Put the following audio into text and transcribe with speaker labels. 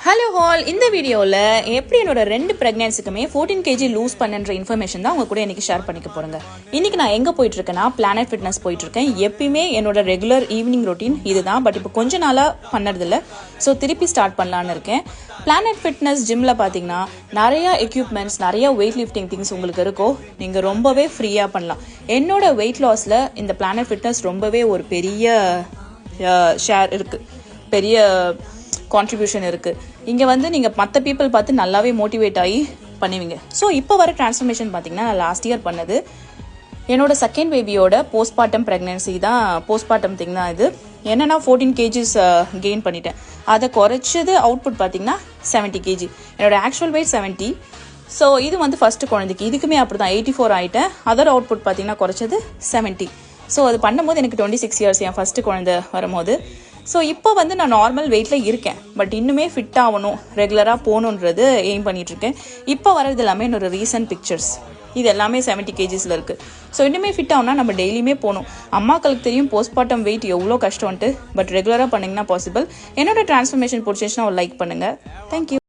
Speaker 1: Hello hall, இந்த வீடியோவில் எப்படி என்னோட 2 ப்ரெக்னன்சிக்குமே 14 kg லூஸ் பண்ணுன்ற இன்ஃபர்மேஷன் தான் உங்க கூட இன்னைக்கு ஷேர் பண்ணிக்க போறேங்க. இன்னைக்கு நான் எங்கே போயிட்டு இருக்கேன்னா பிளானட் ஃபிட்னஸ் போயிட்டு இருக்கேன். எப்பயுமே என்னோட ரெகுலர் ஈவினிங் ரொட்டீன் இதுதான். பட் இப்போ கொஞ்ச நாளாக பண்ணறதில்ல. ஸோ திருப்பி ஸ்டார்ட் பண்ணலான்னு இருக்கேன். பிளானட் ஃபிட்னஸ் ஜிம்மில் பார்த்தீங்கன்னா நிறைய எக்யூப்மெண்ட்ஸ், நிறைய வெயிட் லிஃப்டிங் திங்ஸ் உங்களுக்கு இருக்கும். நீங்கள் ரொம்பவே ஃப்ரீயாக பண்ணலாம். என்னோட வெயிட் லாஸில் இந்த பிளானட் ஃபிட்னஸ் ரொம்பவே ஒரு பெரிய ஷேர் இருக்குது, பெரிய கான்ட்ரிபியூஷன் இருக்குது. இங்கே வந்து நீங்கள் மற்ற பீப்புள் பார்த்து நல்லாவே மோட்டிவேட் ஆகி பண்ணுவீங்க. ஸோ இப்போ வர டிரான்ஸ்ஃபர்மேஷன் பார்த்தீங்கன்னா நான் லாஸ்ட் இயர் பண்ணது என்னோட செகண்ட் பேபியோட போஸ்ட்மார்ட்டம் ப்ரெக்னன்சி தான். போஸ்ட்மார்ட்டம் திங் தான் இது. என்னென்னா 14 kgs கெயின் பண்ணிட்டேன். அதை குறைச்சது அவுட்புட் பார்த்தீங்கன்னா 70 kg. என்னோட ஆக்சுவல் வெயிட் 70. ஸோ இது வந்து ஃபஸ்ட்டு குழந்தைக்கு. இதுக்குமே அப்படி தான் 84 ஆகிட்டேன். அதர் அவுட்புட் பார்த்தீங்கன்னா குறைச்சது 70. ஸோ அது பண்ணும்போது எனக்கு 26 years என் ஃபஸ்ட்டு குழந்தை வரும்போது. ஸோ இப்போ வந்து நான் நார்மல் வெயிட்டில் இருக்கேன். பட் இன்னுமே ஃபிட் ஆகணும், ரெகுலராக போகணுன்றது எய்ம் பண்ணிகிட்ருக்கேன். இப்போ வர்றது எல்லாமே என்னோட ரீசன்ட் பிக்சர்ஸ். இது எல்லாமே 70 kgsல இருக்குது. ஸோ இன்னுமே ஃபிட் ஆகுனா நம்ம டெய்லியுமே போகணும். அம்மாக்களுக்கு தெரியும் போஸ்ட்மார்ட்டம் வெயிட் எவ்வளோ கஷ்டம்ன்ட்டு. பட் ரெகுலராக பண்ணிங்கன்னா பாசிபிள். என்னோட டிரான்ஸ்ஃபர்மேஷன் பிடிச்சிச்சுன்னா ஒரு லைக் பண்ணுங்கள். தேங்க்யூ.